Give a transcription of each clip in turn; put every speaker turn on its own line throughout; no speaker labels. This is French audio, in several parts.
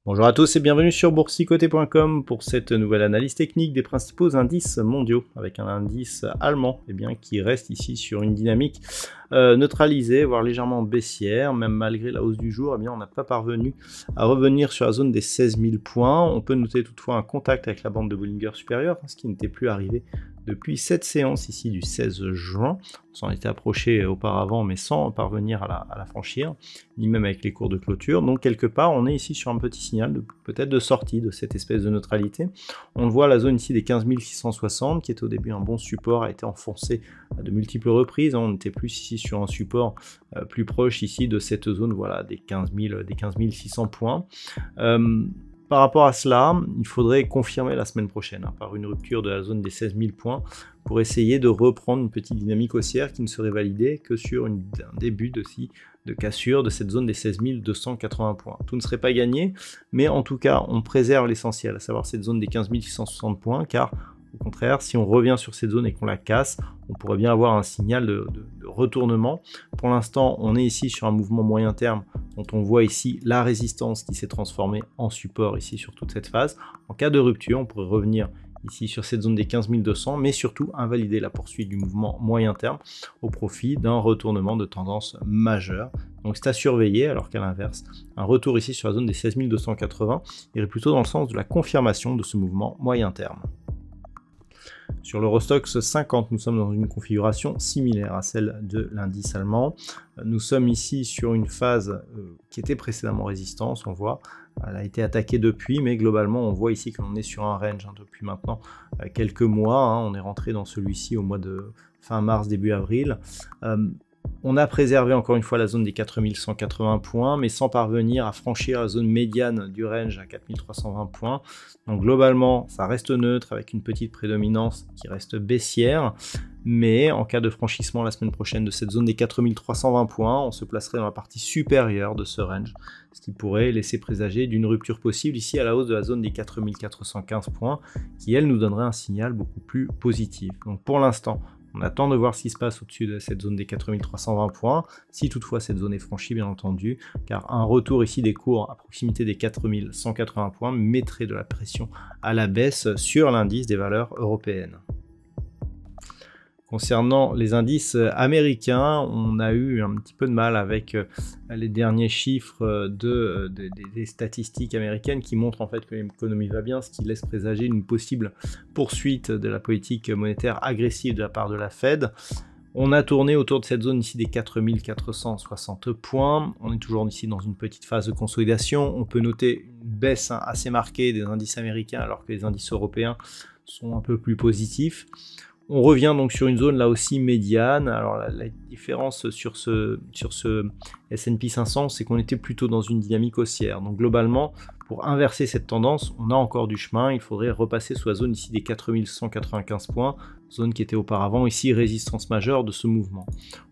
Bonjour à tous et bienvenue sur boursicoté.com pour cette nouvelle analyse technique des principaux indices mondiaux avec un indice allemand qui reste ici sur une dynamique neutralisée, voire légèrement baissière, même malgré la hausse du jour, on n'a pas parvenu à revenir sur la zone des 16 000 points. On peut noter toutefois un contact avec la bande de Bollinger supérieure, ce qui n'était plus arrivé depuis cette séance ici du 16 juin. On s'en était approché auparavant, mais sans parvenir à la franchir, ni même avec les cours de clôture. Donc quelque part, on est ici sur un petit signal peut-être de sortie de cette espèce de neutralité. On le voit, la zone ici des 15 660, qui était au début un bon support, a été enfoncée à de multiples reprises. On était plus ici sur un support plus proche ici de cette zone, voilà, des 15 600 points. Par rapport à cela, il faudrait confirmer la semaine prochaine par une rupture de la zone des 16 000 points pour essayer de reprendre une petite dynamique haussière qui ne serait validée que sur un début de cassure de cette zone des 16 280 points. Tout ne serait pas gagné, mais en tout cas, on préserve l'essentiel, à savoir cette zone des 15 660 points, car au contraire, si on revient sur cette zone et qu'on la casse, on pourrait bien avoir un signal de retournement. Pour l'instant, on est ici sur un mouvement moyen terme dont on voit ici la résistance qui s'est transformée en support ici sur toute cette phase. En cas de rupture, on pourrait revenir ici sur cette zone des 15 200, mais surtout invalider la poursuite du mouvement moyen terme au profit d'un retournement de tendance majeure. Donc c'est à surveiller, alors qu'à l'inverse, un retour ici sur la zone des 16 280 irait plutôt dans le sens de la confirmation de ce mouvement moyen terme. Sur l'Eurostoxx 50, nous sommes dans une configuration similaire à celle de l'indice allemand. Nous sommes ici sur une phase qui était précédemment résistance, on voit. Elle a été attaquée depuis, mais globalement, on voit ici qu'on est sur un range depuis maintenant quelques mois. On est rentré dans celui-ci au mois de fin mars, début avril. On a préservé encore une fois la zone des 4180 points, mais sans parvenir à franchir la zone médiane du range à 4320 points. Donc globalement, ça reste neutre avec une petite prédominance qui reste baissière. Mais en cas de franchissement la semaine prochaine de cette zone des 4320 points, on se placerait dans la partie supérieure de ce range, ce qui pourrait laisser présager d'une rupture possible ici à la hausse de la zone des 4415 points, qui elle nous donnerait un signal beaucoup plus positif. Donc pour l'instant, on attend de voir ce qui se passe au-dessus de cette zone des 4320 points, si toutefois cette zone est franchie bien entendu, car un retour ici des cours à proximité des 4180 points mettrait de la pression à la baisse sur l'indice des valeurs européennes. Concernant les indices américains, on a eu un petit peu de mal avec les derniers chiffres des statistiques américaines qui montrent en fait que l'économie va bien, ce qui laisse présager une possible poursuite de la politique monétaire agressive de la part de la Fed. On a tourné autour de cette zone ici des 4460 points. On est toujours ici dans une petite phase de consolidation. On peut noter une baisse assez marquée des indices américains alors que les indices européens sont un peu plus positifs. On revient donc sur une zone là aussi médiane. Alors la différence sur ce S&P 500, c'est qu'on était plutôt dans une dynamique haussière. Donc globalement, pour inverser cette tendance, on a encore du chemin. Il faudrait repasser sous la zone ici des 4195 points, zone qui était auparavant ici résistance majeure de ce mouvement.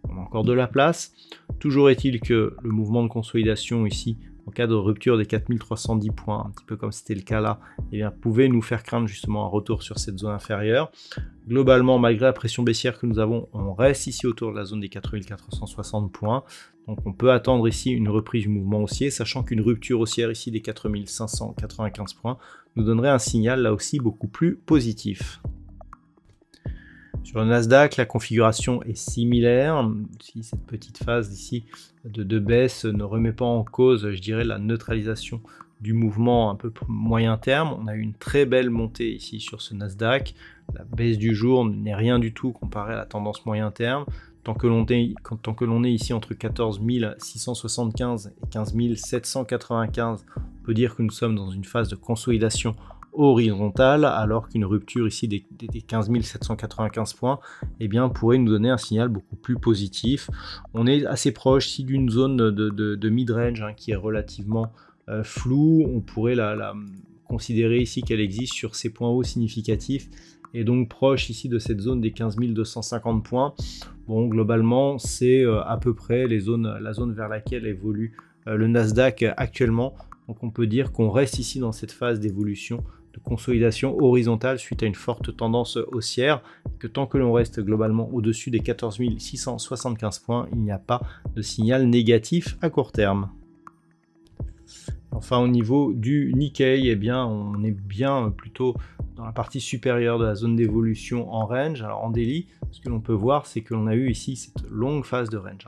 On a encore de la place. Toujours est-il que le mouvement de consolidation ici, en cas de rupture des 4310 points, un petit peu comme c'était le cas là, pouvait nous faire craindre justement un retour sur cette zone inférieure. Globalement, malgré la pression baissière que nous avons, on reste ici autour de la zone des 4460 points. Donc on peut attendre ici une reprise du mouvement haussier, sachant qu'une rupture haussière ici des 4595 points nous donnerait un signal là aussi beaucoup plus positif. Sur le Nasdaq, la configuration est similaire. Si cette petite phase ici de baisse ne remet pas en cause, je dirais, la neutralisation du mouvement un peu moyen terme, on a eu une très belle montée ici sur ce Nasdaq. La baisse du jour n'est rien du tout comparée à la tendance moyen terme. Tant que l'on est ici entre 14 675 et 15 795, on peut dire que nous sommes dans une phase de consolidation horizontale, alors qu'une rupture ici des 15 795 points pourrait nous donner un signal beaucoup plus positif. On est assez proche ici d'une zone de mid-range qui est relativement floue. On pourrait la considérer ici qu'elle existe sur ces points hauts significatifs est donc proche ici de cette zone des 15 250 points. Bon, globalement, c'est à peu près la zone vers laquelle évolue le Nasdaq actuellement. Donc on peut dire qu'on reste ici dans cette phase d'évolution, de consolidation horizontale suite à une forte tendance haussière, que tant que l'on reste globalement au-dessus des 14 675 points, il n'y a pas de signal négatif à court terme. Enfin, au niveau du Nikkei, eh bien, on est bien plutôt dans la partie supérieure de la zone d'évolution en range. Alors en daily, ce que l'on peut voir, c'est que l'on a eu ici cette longue phase de range,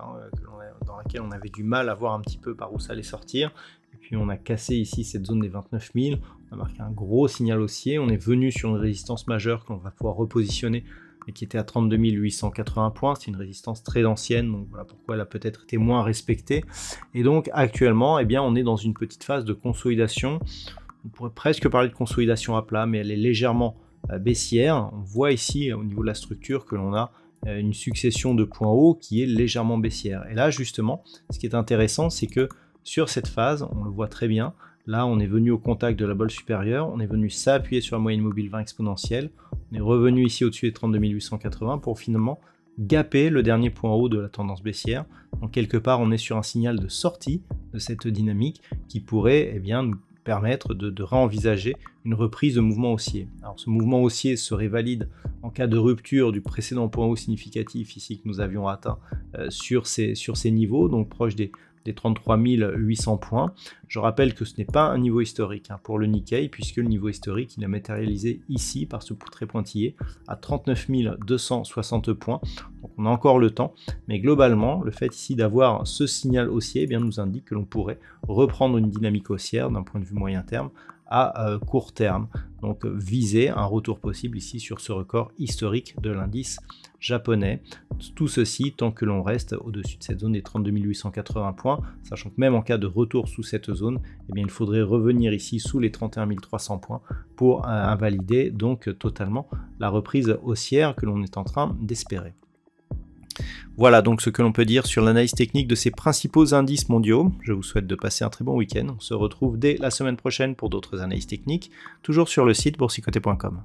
dans laquelle on avait du mal à voir un petit peu par où ça allait sortir. Et puis on a cassé ici cette zone des 29 000, on a marqué un gros signal haussier, on est venu sur une résistance majeure qu'on va pouvoir repositionner et qui était à 32 880 points, c'est une résistance très ancienne, donc voilà pourquoi elle a peut-être été moins respectée. Et donc actuellement, eh bien, on est dans une petite phase de consolidation, on pourrait presque parler de consolidation à plat, mais elle est légèrement baissière. On voit ici au niveau de la structure que l'on a une succession de points hauts qui est légèrement baissière. Et là justement, ce qui est intéressant, c'est que sur cette phase, on le voit très bien, là on est venu au contact de la bolle supérieure, on est venu s'appuyer sur la moyenne mobile 20 exponentielle, on est revenu ici au-dessus des 32 880 pour finalement gaper le dernier point haut de la tendance baissière. Donc quelque part on est sur un signal de sortie de cette dynamique qui pourrait nous permettre de réenvisager une reprise de mouvement haussier. Alors ce mouvement haussier serait valide en cas de rupture du précédent point haut significatif ici que nous avions atteint sur ces niveaux, donc proche des 33 800 points. Je rappelle que ce n'est pas un niveau historique pour le Nikkei, puisque le niveau historique il est matérialisé ici par ce trait pointillé à 39 260 points. Donc on a encore le temps, mais globalement le fait ici d'avoir ce signal haussier nous indique que l'on pourrait reprendre une dynamique haussière d'un point de vue moyen terme à court terme, donc viser un retour possible ici sur ce record historique de l'indice japonais. Tout ceci tant que l'on reste au-dessus de cette zone des 32 880 points, sachant que même en cas de retour sous cette zone, il faudrait revenir ici sous les 31 300 points pour invalider donc totalement la reprise haussière que l'on est en train d'espérer. Voilà donc ce que l'on peut dire sur l'analyse technique de ces principaux indices mondiaux. Je vous souhaite de passer un très bon week-end. On se retrouve dès la semaine prochaine pour d'autres analyses techniques, toujours sur le site boursicoté.com.